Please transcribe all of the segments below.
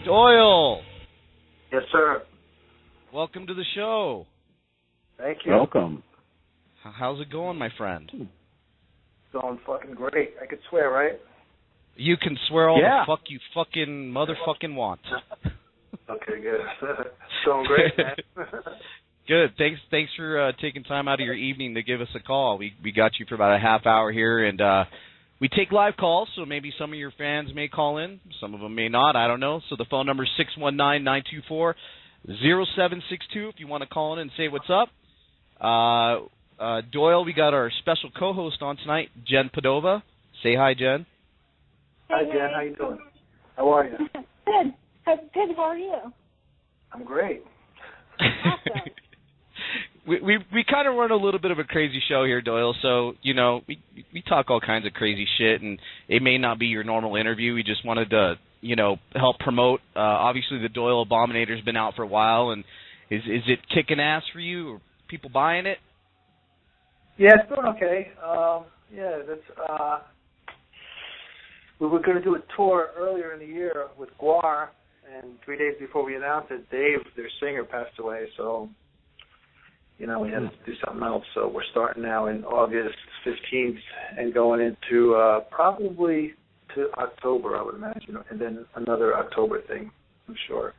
Doyle, Yes, sir. welcome to the show. Thank you. Welcome. How's it going, my friend? Going fucking great. I could swear, right? You can swear all Yeah. the fuck you fucking motherfucking want. Okay, good. Going great, man. Good. Thanks for taking time out of your evening to give us a call. We got you for about a half hour here, and we take live calls, so maybe some of your fans may call in. Some of them may not. I don't know. So the phone number is 619-924-0762 if you want to call in and say what's up. Doyle, we got our special co-host on tonight, Gen Padova. Say hi, Jen. Hi, Jen. How you doing? How are you? Good. Good. How are you? I'm great. Awesome. We kind of run a little bit of a crazy show here, Doyle. So we talk all kinds of crazy shit, and it may not be your normal interview. We just wanted to help promote. Obviously, the Doyle Abominator's been out for a while, and is it kicking ass for you? Are people buying it? Yeah, it's doing okay. We were going to do a tour earlier in the year with Guar, and 3 days before we announced it, Dave, their singer, passed away. So, we had to do something else. So we're starting now in August 15th and going into probably to October, I would imagine, and then another October thing, I'm sure.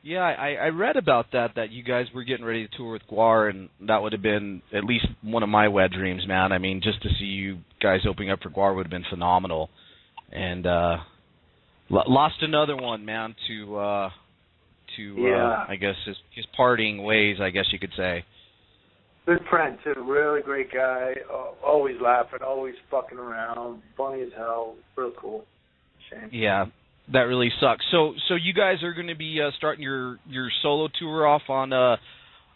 Yeah, I read about that you guys were getting ready to tour with Guar, and that would have been at least one of my wet dreams, man. I mean, just to see you guys opening up for Guar would have been phenomenal. And lost another one, man, to I guess his parting ways, I guess you could say. Good friend, too. Really great guy. Always laughing, always fucking around. Funny as hell. Real cool. Shame. Yeah, that really sucks. So you guys are going to be starting your solo tour off on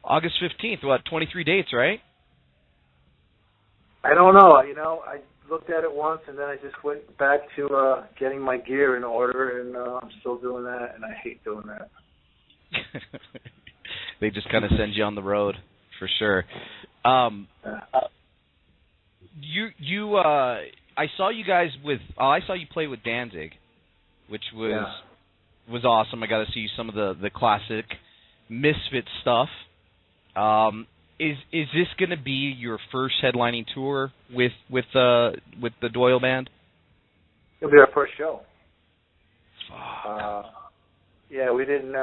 August 15th. What, 23 dates, right? I don't know. I looked at it once, and then I just went back to getting my gear in order, and I'm still doing that, and I hate doing that. They just kind of send you on the road, for sure. I saw you guys I saw you play with Danzig, which was awesome. I got to see some of the classic Misfits stuff. Is this going to be your first headlining tour with the Doyle band? It'll be our first show. Fuck. Yeah, we didn't.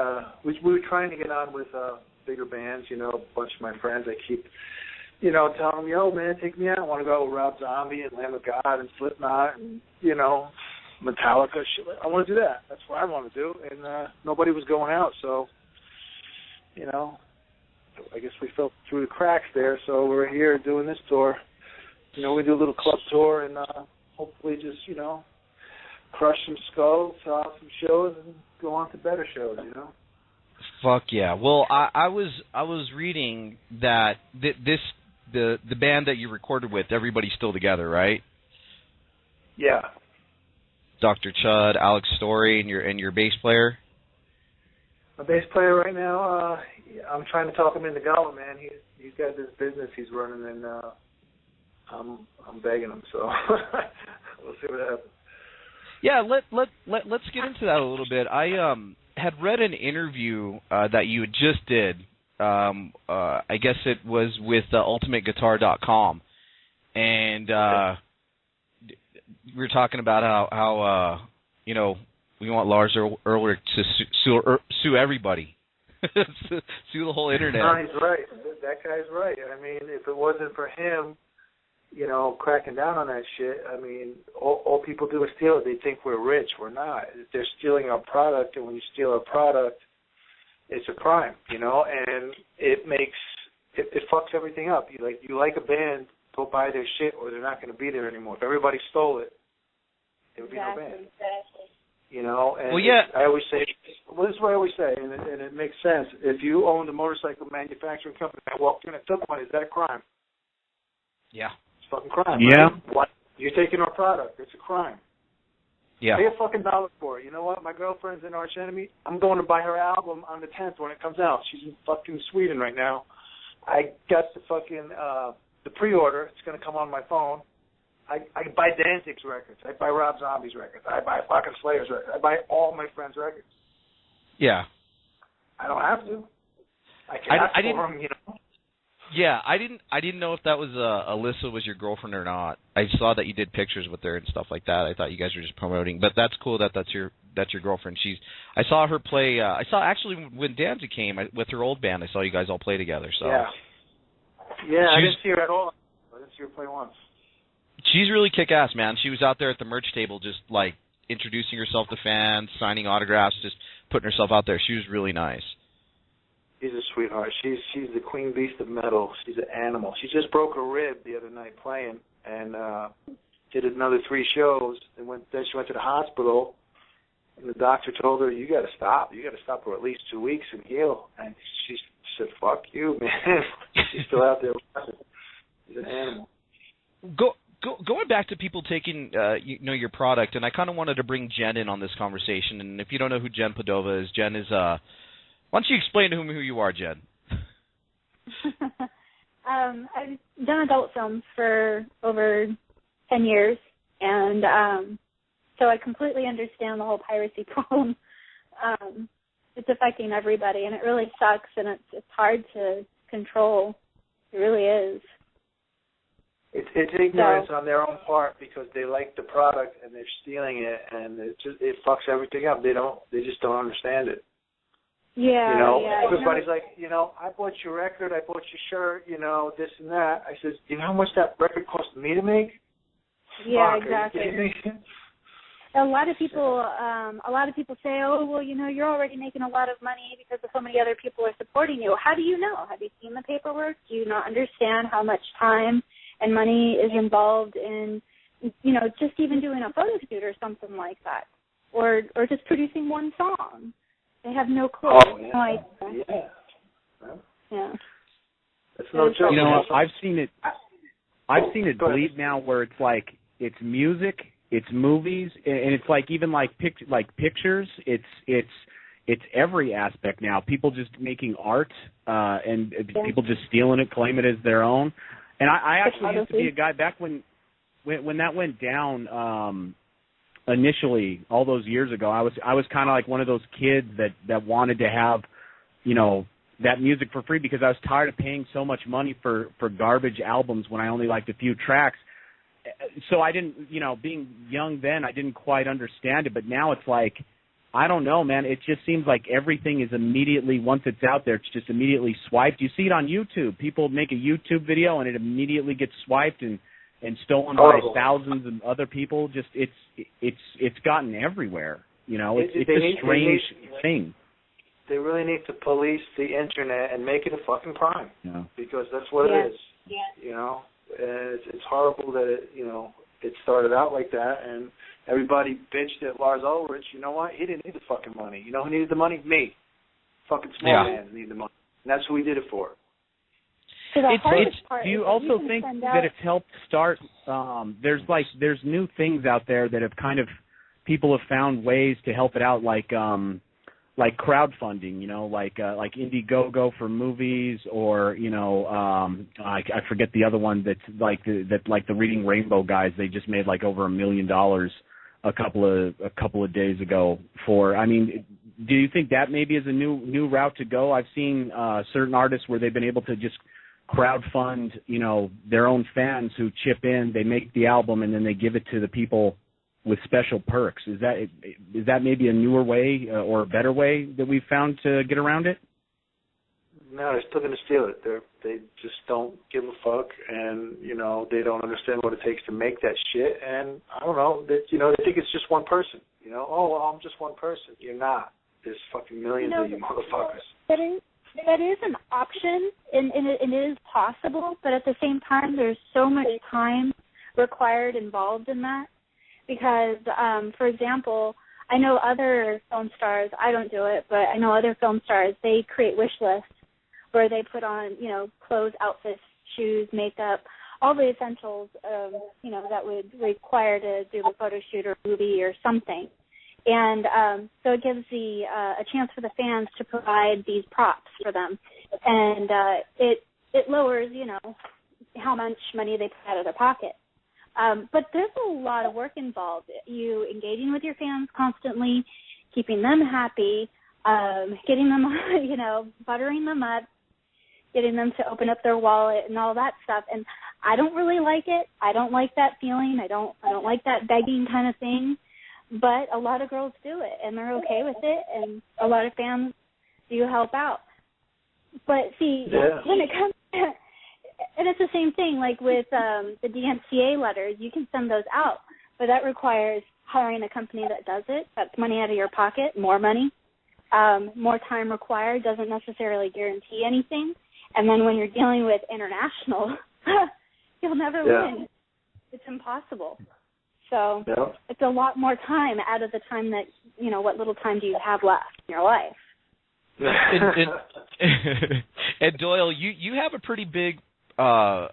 We were trying to get on with bigger bands. A bunch of my friends. I keep, telling them, "Yo, man, take me out. I want to go with Rob Zombie and Lamb of God and Slipknot and Metallica. Shit. I want to do that. That's what I want to do." And nobody was going out, so I guess we fell through the cracks there, so we're here doing this tour. We do a little club tour and hopefully just, crush some skulls, some shows, and go on to better shows, Fuck yeah. Well, I was reading that the band that you recorded with, everybody's still together, right? Yeah. Dr. Chud, Alex Story, and your bass player? My bass player right now, I'm trying to talk him into going, man. He's got this business he's running, and I'm begging him. So we'll see what happens. Yeah, let's get into that a little bit. I had read an interview that you had just did. I guess it was with UltimateGuitar.com, and we were talking about how we want Lars Ulrich to sue everybody. Sue the whole internet. No, he's right. That guy's right. I mean, if it wasn't for him, cracking down on that shit, I mean, all people do is steal it. They think we're rich. We're not. They're stealing our product, and when you steal our product, it's a crime, and it fucks everything up. You like a band, go buy their shit, or they're not going to be there anymore. If everybody stole it, there would be no band. Exactly. And well, yeah. I always say, this is what I always say, and it makes sense. If you owned a motorcycle manufacturing company and walked in and took one, is that a crime? Yeah. It's a fucking crime. Yeah. Right? What? You're taking our product. It's a crime. Yeah. Pay a fucking $1 for it. You know what? My girlfriend's an arch enemy. I'm going to buy her album on the 10th when it comes out. She's in fucking Sweden right now. I got the fucking the pre-order. It's going to come on my phone. I buy Danzig's records. I buy Rob Zombie's records. I buy fucking Slayer's records. I buy all my friends' records. Yeah. I don't have to. I can ask for them, you know. Yeah, I didn't know if that was Alyssa was your girlfriend or not. I saw that you did pictures with her and stuff like that. I thought you guys were just promoting, but that's cool that's your girlfriend. I saw her play. I saw actually when Danza came with her old band. I saw you guys all play together. So yeah, I didn't see her at all. I didn't see her play once. She's really kick-ass, man. She was out there at the merch table just like introducing herself to fans, signing autographs, just putting herself out there. She was really nice. She's a sweetheart. She's the queen beast of metal. She's an animal. She just broke a rib the other night playing, and did another 3 shows. And then she went to the hospital, and the doctor told her, "You got to stop. You got to stop for at least 2 weeks and heal." And she said, "Fuck you, man." She's still out there. She's an animal. Going back to people taking your product, and I kind of wanted to bring Jen in on this conversation. And if you don't know who Gen Padova is, Jen is why don't you explain to whom who you are, Jen? I've done adult films for over 10 years, and so I completely understand the whole piracy problem. It's affecting everybody, and it really sucks, and it's hard to control. It really is. It's ignorance on their own part because they like the product and they're stealing it, and it fucks everything up. They just don't understand it. Yeah, you know, yeah. everybody's like, you know, I bought your record, I bought your shirt, you know, this and that. I says, you know how much that record cost me to make? Yeah, Fuck, exactly. Are you kidding me? A lot of people say, oh, well, you know, you're already making a lot of money because of so many other people are supporting you. How do you know? Have you seen the paperwork? Do you not understand how much time and money is involved in, you know, just even doing a photo shoot or something like that, or just producing one song? They have no clue. Oh, yeah. No idea. Yeah. Yeah. That's no joke. You know, I've seen it bleed now where it's like it's music, it's movies, and it's like even like pictures. It's every aspect now. People just making art and people just stealing it, claim it as their own. And I actually used to be a guy back when that went down. Initially, all those years ago, I was kind of like one of those kids that wanted to have, you know, that music for free because I was tired of paying so much money for garbage albums when I only liked a few tracks. So I didn't, you know, being young then, I didn't quite understand it. But now it's like, I don't know, man. It just seems like everything is immediately, once it's out there, it's just immediately swiped. You see it on YouTube. People make a YouTube video and it immediately gets swiped and stolen by thousands of other people. Just it's gotten everywhere. You know, it's a strange thing. They really need to police the internet and make it a fucking crime. Yeah. Because that's what it is. Yeah. You know, it's horrible that it started out like that, and everybody bitched at Lars Ulrich. You know what? He didn't need the fucking money. You know who needed the money? Me. Fucking small man needed the money. And that's who we did it for. So do you also think that it's helped start? There's new things out there that have kind of people have found ways to help it out, like crowdfunding. You know, like Indiegogo for movies, or you know, I forget the other one that's like the Reading Rainbow guys. They just made like over $1 million a couple of days ago. I mean, do you think that maybe is a new route to go? I've seen certain artists where they've been able to just crowdfund, you know, their own fans who chip in. They make the album and then they give it to the people with special perks. Is that maybe a newer way or a better way that we've found to get around it? No, they're still going to steal it. They just don't give a fuck, and you know they don't understand what it takes to make that shit. And I don't know that they think it's just one person. You know, oh well, I'm just one person. You're not. There's fucking millions of you motherfuckers. That is an option, and it is possible, but at the same time, there's so much time required involved in that. Because, for example, I know other film stars, I don't do it, but I know other film stars, they create wish lists where they put on, you know, clothes, outfits, shoes, makeup, all the essentials, you know, that would require to do a photo shoot or movie or something. And so it gives a chance for the fans to provide these props for them. And it lowers, you know, how much money they put out of their pocket. But there's a lot of work involved. You engaging with your fans constantly, keeping them happy, getting them, buttering them up, getting them to open up their wallet and all that stuff. And I don't really like it. I don't like that feeling. I don't like that begging kind of thing. But a lot of girls do it, and they're okay with it, and a lot of fans do help out. But see, when it comes to, and it's the same thing, like with the DMCA letters, you can send those out, but that requires hiring a company that does it. That's money out of your pocket, more money, more time required, doesn't necessarily guarantee anything. And then when you're dealing with international, you'll never win. It's impossible. So it's a lot more time out of the time that, what little time do you have left in your life? And Doyle, you have a pretty big, I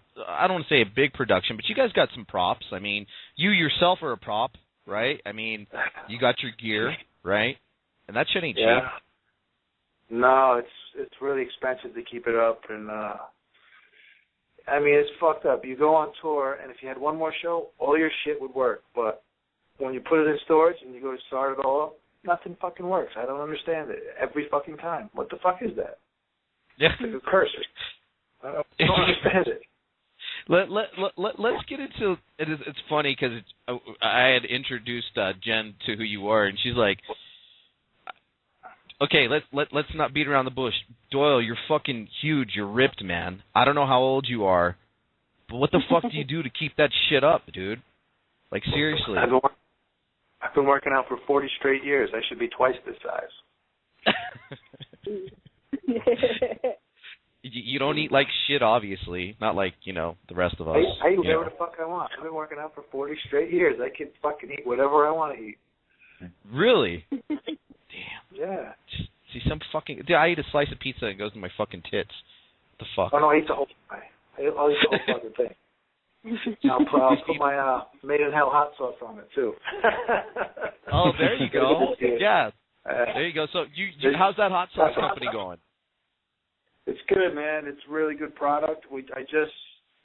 don't want to say a big production, but you guys got some props. I mean, you yourself are a prop, right? I mean, you got your gear, right? And that shit ain't cheap. No, it's really expensive to keep it up, and I mean, it's fucked up. You go on tour, and if you had one more show, all your shit would work. But when you put it in storage and you go to start it all up, nothing fucking works. I don't understand it every fucking time. What the fuck is that? Yeah, it's like a curse. I don't understand it. Let's get into it. It's funny because I had introduced Jen to who you are, and she's like, "Okay, let's not beat around the bush. Doyle, you're fucking huge. You're ripped, man. I don't know how old you are, but what the fuck do you do to keep that shit up, dude? Like, seriously." I've been working out for 40 straight years. I should be twice this size. You don't eat like shit, obviously. Not like, the rest of us. I eat whatever the fuck I want. I've been working out for 40 straight years. I can fucking eat whatever I want to eat. Really? Damn. Yeah. See, some fucking... Dude, I eat a slice of pizza and it goes in my fucking tits. What the fuck? Oh, no, I eat the whole thing. I'll eat the whole fucking thing. I'll put my Made in Hell hot sauce on it, too. Oh, there you go. Yeah. There you go. So, how's that hot sauce company going? It's good, man. It's a really good product. I just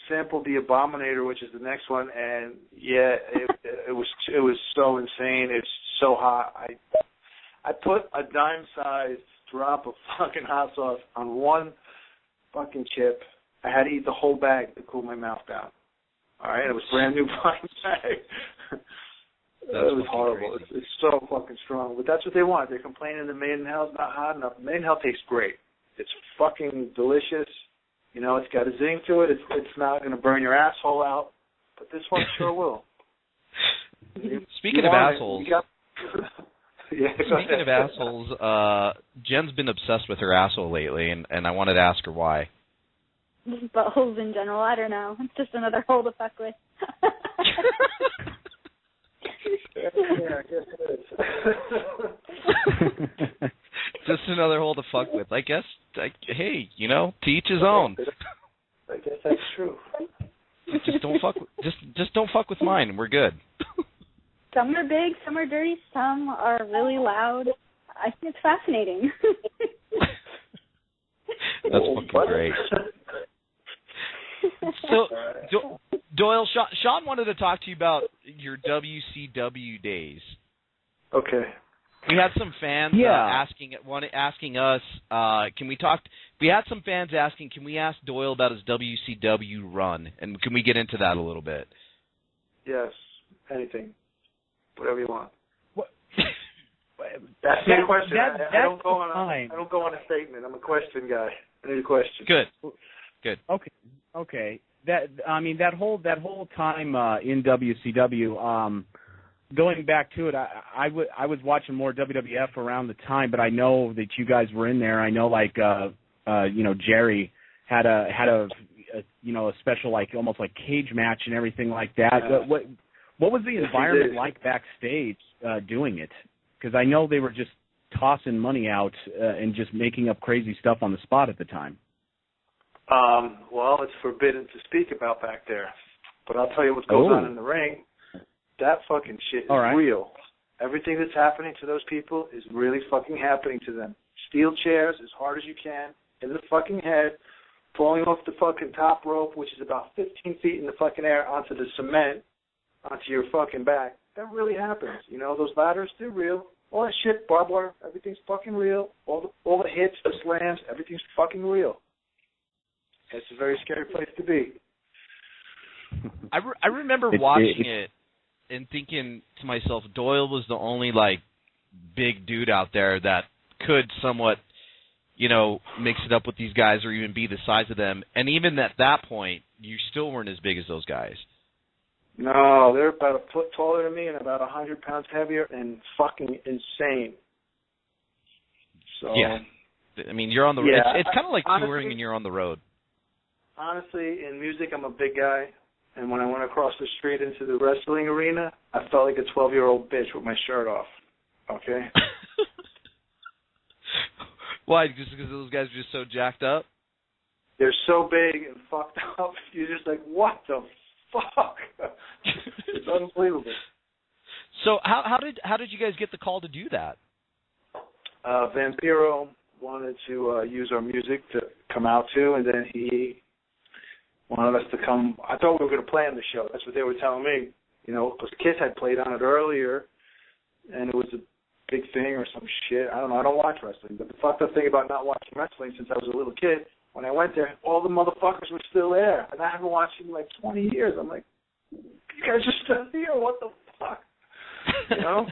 sampled the Abominator, which is the next one, and it was so insane. It's so hot. I put a dime-sized drop of fucking hot sauce on one fucking chip. I had to eat the whole bag to cool my mouth down. All right, it was brand new fucking bag. It was horrible. It's so fucking strong, but that's what they want. They're complaining the Made in Hell's not hot enough. Made in Hell tastes great. It's fucking delicious. It's got a zing to it. It's not going to burn your asshole out, but this one sure will. Speaking of assholes. Speaking of assholes, Jen's been obsessed with her asshole lately, and I wanted to ask her why. Buttholes in general, I don't know. It's just another hole to fuck with. Yeah, I guess it is. Just another hole to fuck with. I guess, hey, to each his own. I guess that's true. Just don't fuck with mine, and we're good. Some are big, some are dirty, some are really loud. I think it's fascinating. That's fucking great. So, Doyle, Sean wanted to talk to you about your WCW days. Okay. We had some fans asking us, can we talk? We had some fans asking, can we ask Doyle about his WCW run, and can we get into that a little bit? Yes, anything, whatever you want. That's a question. I don't go on a statement. I'm a question guy. I need a question. Good. Okay. That whole time in WCW. Going back to it, I was watching more WWF around the time, but I know that you guys were in there. I know, Jerry had a special, almost like cage match and everything like that. What was the environment like backstage doing it? Because I know they were just tossing money out and just making up crazy stuff on the spot at the time. Well, it's forbidden to speak about back there, but I'll tell you what goes on in the ring. That fucking shit is real. Everything that's happening to those people is really fucking happening to them. Steel chairs as hard as you can, in the fucking head, falling off the fucking top rope, which is about 15 feet in the fucking air, onto the cement, onto your fucking back. That really happens. Those ladders, they're real. All that shit, barbed wire, everything's fucking real. All the hits, the slams, everything's fucking real. It's a very scary place to be. I remember watching it and thinking to myself, Doyle was the only, like, big dude out there that could somewhat, you know, mix it up with these guys or even be the size of them. And even at that point, you still weren't as big as those guys. No, they're about a foot taller than me and about 100 pounds heavier and fucking insane. So yeah, I mean, you're on the road. Yeah, it's kind of like honestly, touring and you're on the road. Honestly, in music, I'm a big guy. And when I went across the street into the wrestling arena, I felt like a 12-year-old bitch with my shirt off. Okay? Why? Just because those guys are just so jacked up? They're so big and fucked up. You're just like, what the fuck? It's unbelievable. So how did you guys get the call to do that? Vampiro wanted to use our music to come out to, and then he wanted us to come. I thought we were going to play on the show. That's what they were telling me. You know, because Kiss had played on it earlier, and it was a big thing or some shit. I don't know. I don't watch wrestling. But the fucked up thing about not watching wrestling since I was a little kid, when I went there, all the motherfuckers were still there. And I haven't watched in like 20 years. I'm like, you guys are still here? What the fuck? You know?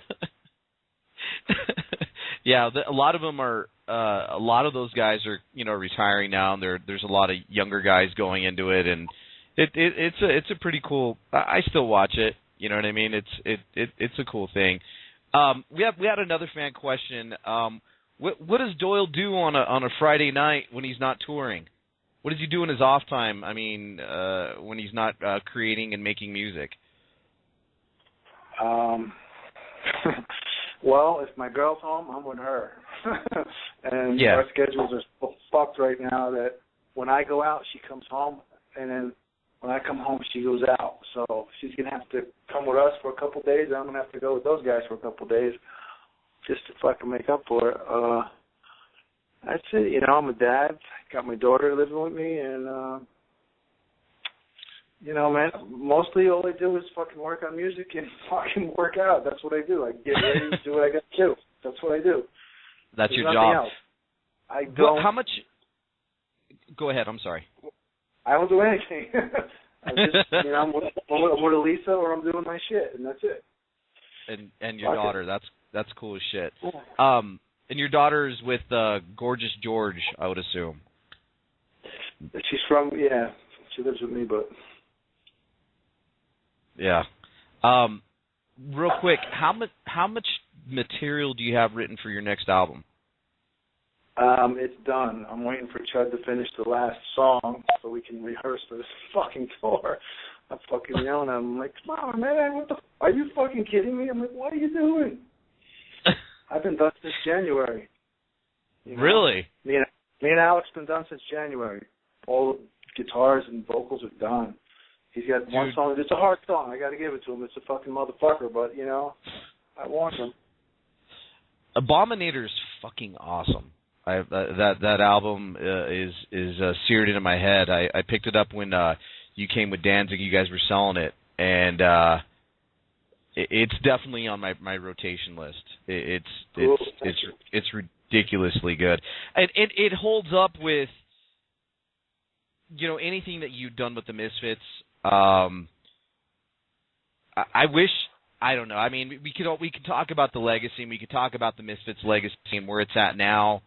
Yeah, a lot of them are. A lot of those guys are, you know, retiring now, and there's a lot of younger guys going into it, and it's a pretty cool. I still watch it. You know what I mean? It's a cool thing. We had another fan question. What does Doyle do on a Friday night when he's not touring? What does he do in his off time? I mean, when he's not creating and making music. Well, if my girl's home, I'm with her. And yeah. Our schedules are so fucked right now that when I go out, she comes home, and then when I come home, she goes out. So she's going to have to come with us for a couple of days, and I'm going to have to go with those guys for a couple of days just to fucking make up for it. That's it. You know, I'm a dad. Got my daughter living with me, and, you know, man, mostly all I do is fucking work on music and fucking work out. That's what I do. I get ready to do what I got to do. That's what I do. That's There's your job. else. I don't. Well, how much? Go ahead. I'm sorry. I don't do anything. I just, you know, I'm with Elisa or I'm doing my shit, and that's it. And your daughter. That's cool as shit. And your daughter is with Gorgeous George, I would assume. She's from she lives with me, but. Yeah. Real quick, how much material do you have written for your next album? It's done. I'm waiting for Chud to finish the last song so we can rehearse for this fucking tour. I'm fucking yelling at him. I'm like, come on, man, what the are you fucking kidding me? I'm like, what are you doing? I've been done since January. You know? Really? Me and Alex been done since January. All the guitars and vocals are done. He's got one song. It's a hard song. I got to give it to him. It's a fucking motherfucker, but, you know, I want him. Abominator's fucking awesome. That album is seared into my head. I picked it up when you came with Danzig. You guys were selling it, and it's definitely on my rotation list. It's ridiculously good, and it holds up with, you know, anything that you've done with the Misfits. I wish. I don't know. I mean, we could talk about the legacy, and we could talk about the Misfits legacy and where it's at now.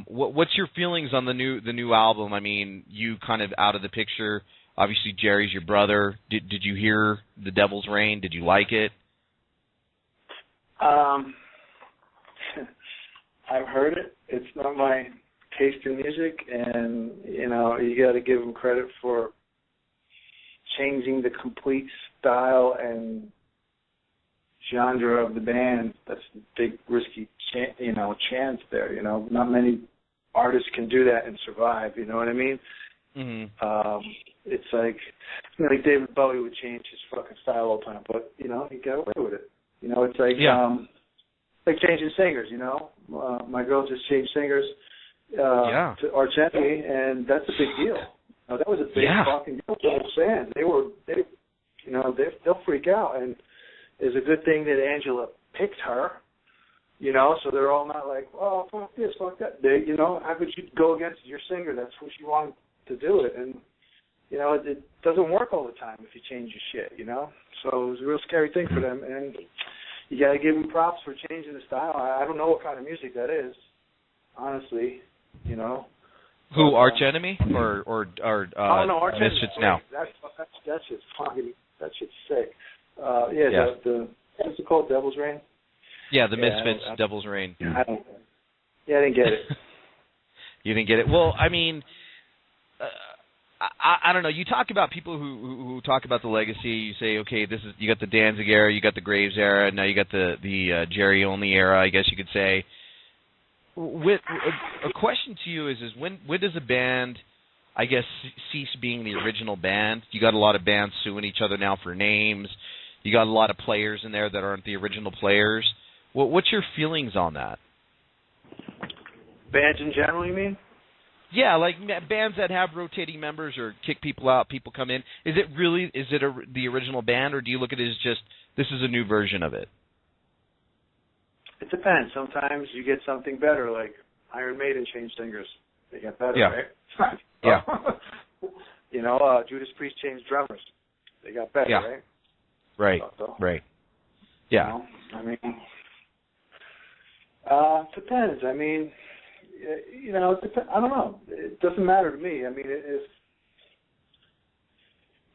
What's your feelings on the new album? I mean, you kind of out of the picture. Obviously, Jerry's your brother. Did you hear The Devil's Reign? Did you like it? I've heard it. It's not my taste in music, and you know, you got to give him credit for changing the complete style and genre of the band. That's a big, risky, chance there. You know, not many artists can do that and survive. You know what I mean? Mm-hmm. It's like, you know, like David Bowie would change his fucking style all the time, but you know, he got away with it. You know, it's like like changing singers. You know, my girl just changed singers to Argenti, and that's a big deal. Now, that was a big fucking deal to the fans. They'll freak out, and it's a good thing that Angela picked her, You know, so they're all not like, oh, fuck this, fuck that. They, you know, how could you go against your singer? That's what you want to do it. And, you know, it doesn't work all the time if you change your shit, you know. So it was a real scary thing for them. And you got to give them props for changing the style. I don't know what kind of music that is, honestly, you know. Who, Arch Enemy or oh, no, Arch Misfits Enemy. now? That shit's fucking, that shit's sick. The what's it called, Devil's Reign? Yeah, the Misfits, Devil's Reign. I didn't get it. You didn't get it. Well, I mean, I don't know. You talk about people who talk about the legacy. You say, okay, this is, you got the Danzig era, you got the Graves era, and now you got the Jerry Only era, I guess you could say. With a question to you is when does a band, I guess, cease being the original band? You got a lot of bands suing each other now for names. You got a lot of players in there that aren't the original players. What's your feelings on that? Bands in general, you mean? Yeah, like bands that have rotating members or kick people out, people come in. Is it the original band, or do you look at it as just this is a new version of it? It depends. Sometimes you get something better, like Iron Maiden changed singers. They get better, yeah. right? Yeah. You know, Judas Priest changed drummers. They got better, yeah. right? Right. So, right. Yeah. You know, I mean, depends. I mean, you know, I don't know. It doesn't matter to me. I mean, if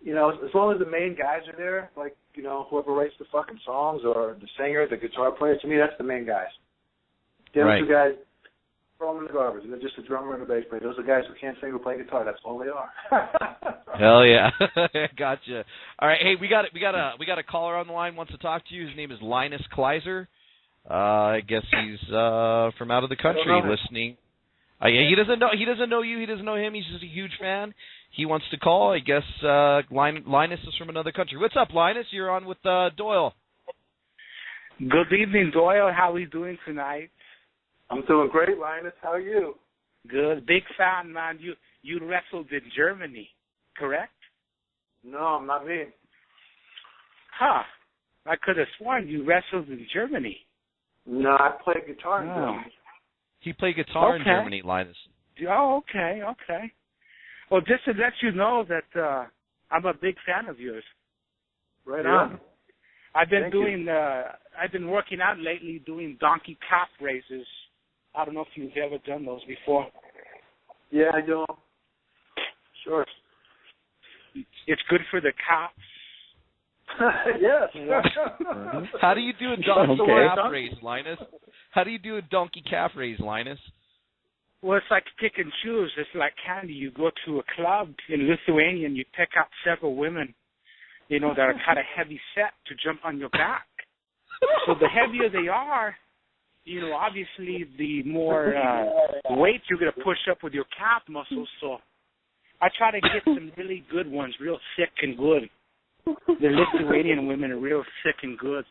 you know, as long as the main guys are there, like, you know, whoever writes the fucking songs or the singer, the guitar player, to me, that's the main guys. The other two guys, throw them in the garbage. They're just a drummer and a bass player. Those are guys who can't sing or play guitar. That's all they are. Hell yeah. Gotcha. All right, hey, we got a caller on the line wants to talk to you. His name is Linus Kleiser. I guess he's from out of the country listening. He doesn't know you. He doesn't know him. He's just a huge fan. He wants to call. I guess Linus is from another country. What's up, Linus? You're on with Doyle. Good evening, Doyle. How are you doing tonight? I'm doing great, Linus. How are you? Good. Big fan, man. You wrestled in Germany, correct? No, not me. Huh. I could have sworn you wrestled in Germany. No, I play guitar in Germany. He played guitar in Germany, Linus. Oh, okay. Well, just to let you know that I'm a big fan of yours. Right on. I've been working out lately doing donkey calf races. I don't know if you've ever done those before. Yeah, I do. Sure. It's good for the calves. Yes. How do you do a donkey calf race, Linus? How do you do a donkey calf race, Linus? Well, it's like pick and choose. It's like candy. You go to a club in Lithuania and you pick out several women, you know, that are kind of heavy set to jump on your back. So the heavier they are, you know, obviously the more weight you're going to push up with your calf muscles. So I try to get some really good ones, real thick and good. The Lithuanian women are real thick and good.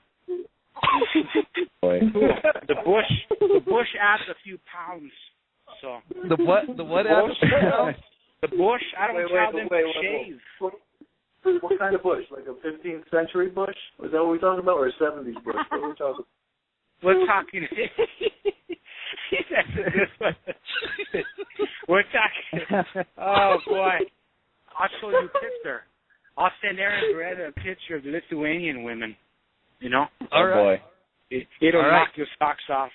The bush adds a few pounds. So the what adds a few pounds? The bush. I don't tell them to shave. What kind of bush? Like a 15th century bush? Is that what we're talking about, or a 70s bush? What are we talking about? We're talking. We're talking. Oh boy! I'll show you a picture. I'll send Aaron Beretta a picture of Lithuanian women. You know? All right. Boy. It'll knock your socks off.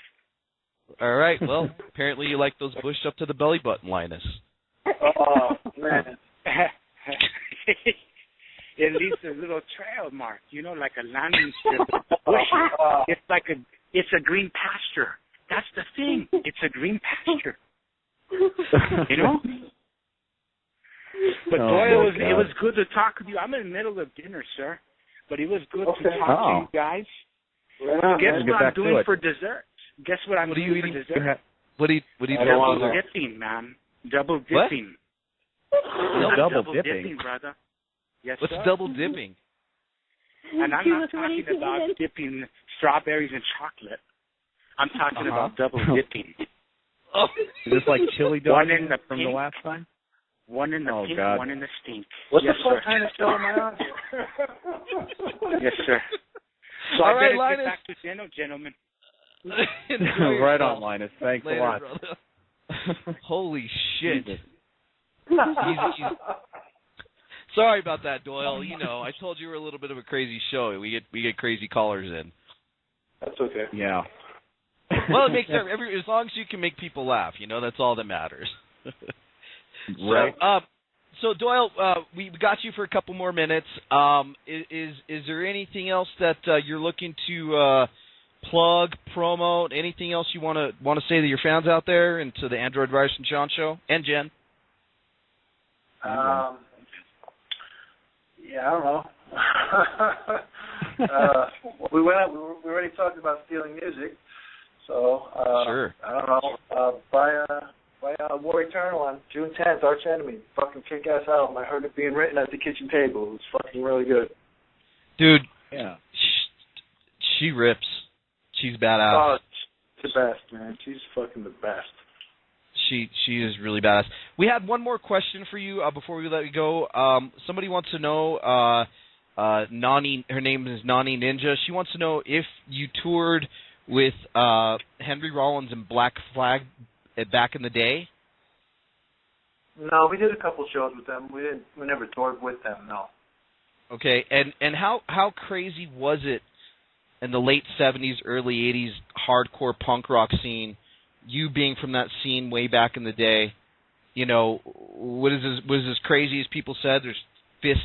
All right. Well, apparently you like those bushed up to the belly button, Linus. Oh, man. It leaves a little trail mark, you know, like a landing strip. Bush. It's a green pasture. That's the thing. It's a green pasture. You know? But Doyle, it was good to talk with you. I'm in the middle of dinner, sir. But it was good to talk to you guys. Guess what I'm doing for dessert? Guess what I'm doing for dessert? What do you do? Double dipping, man. Double dipping. What? Double dipping, brother. Yes, What's sir? double dipping? And I'm not talking about dipping strawberries in chocolate. I'm talking about double dipping. Oh. Is this like chili dog One in the from pink, the last time? One in the pink, God. one in the stink. What yes, the fuck sir. kind of show am I on? Yes, sir. So All I right, better Linus. get back to dinner, gentlemen. Right on, Linus. Thanks Later, a lot. brother. Holy shit. Jesus. He's sorry about that, Doyle. You know, I told you we're a little bit of a crazy show. We get crazy callers in. That's okay. Yeah. Well, it makes as long as you can make people laugh, you know, that's all that matters. Right. So Doyle, we got you for a couple more minutes. Is there anything else that you're looking to plug, promote? Anything else you want to say to your fans out there and to the AndroidVirus and Sean show and Jen? Yeah, I don't know. We already talked about stealing music, so sure. I don't know. Buy War Eternal on June 10th. Arch Enemy, fucking kick-ass album. I heard it being written at the kitchen table. It was fucking really good. Dude, yeah, she rips. She's badass. Oh, the best, man. She's fucking the best. She is really badass. We had one more question for you before we let you go. Somebody wants to know, Nani, her name is Nani Ninja. She wants to know if you toured with Henry Rollins and Black Flag back in the day. No, we did a couple shows with them. We never toured with them, no. Okay, and how crazy was it in the late 70s, early 80s hardcore punk rock scene, you being from that scene way back in the day? You know, was as crazy as people said? There's fists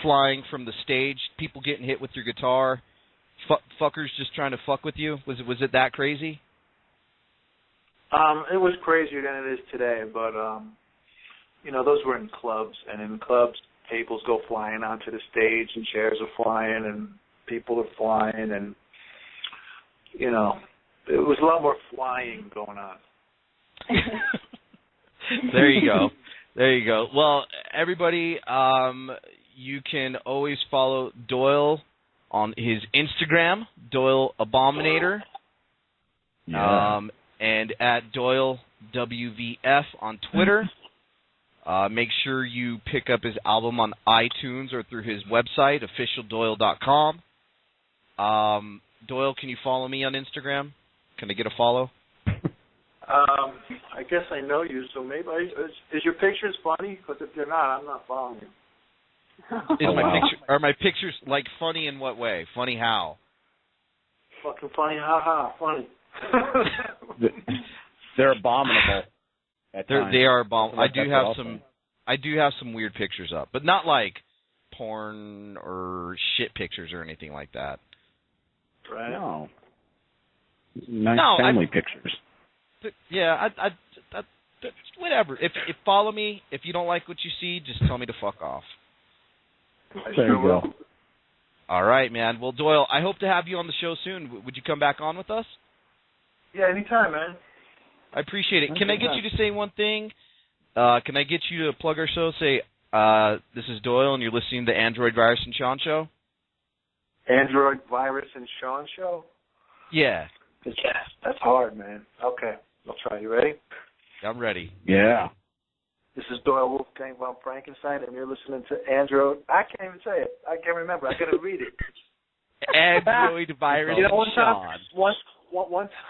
flying from the stage, people getting hit with your guitar, fuckers just trying to fuck with you. Was it that crazy? It was crazier than it is today, but you know, those were in clubs, and in clubs, tables go flying onto the stage, and chairs are flying, and people are flying, and you know, it was a lot more flying going on. There you go. There you go. Well, everybody, you can always follow Doyle on his Instagram, Doyle Abominator. Yeah. And at Doyle WVF on Twitter. Make sure you pick up his album on iTunes or through his website, officialdoyle.com. Doyle, can you follow me on Instagram? Can I get a follow? I guess I know you, so maybe is your pictures funny? Because if they're not, I'm not following you. Are my pictures like funny in what way? Funny how? Fucking funny, haha, funny. They're abominable. They are abominable. I do have some weird pictures up, but not like porn or shit pictures or anything like that. Right. No. Nice family pictures. Yeah, I whatever. If follow me. If you don't like what you see, just tell me to fuck off. There you go. All right, man. Well, Doyle, I hope to have you on the show soon. Would you come back on with us? Yeah, anytime, man. I appreciate it. Can I get you to say one thing? Can I get you to plug our show? Say, this is Doyle, and you're listening to the AndroidVirus and Sean show? AndroidVirus and Sean show? Yeah. Yes, that's hard, man. Okay, I'll try. You ready? I'm ready. Yeah. This is Doyle Wolfgang Von Frankenstein, and you're listening to Android. I can't even say it. I can't remember. I got to read it. AndroidVirus and Sean. One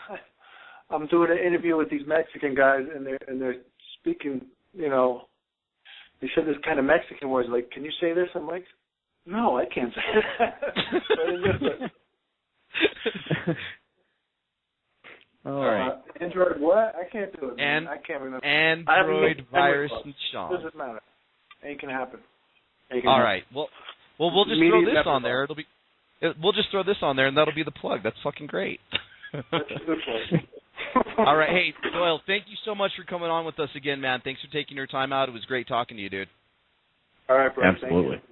time, I'm doing an interview with these Mexican guys, and they're speaking. You know, they said this kind of Mexican words, like, "Can you say this?" I'm like, "No, I can't say that." All right. Android what? I can't do it. Man. I can't remember. AndroidVirus and Sean. Doesn't matter. Ain't gonna happen. All right. Well, we'll just throw this on there. We'll just throw this on there, and that'll be the plug. That's fucking great. That's a good plug. All right. Hey, Doyle, thank you so much for coming on with us again, man. Thanks for taking your time out. It was great talking to you, dude. All right, bro. Absolutely. Thank you.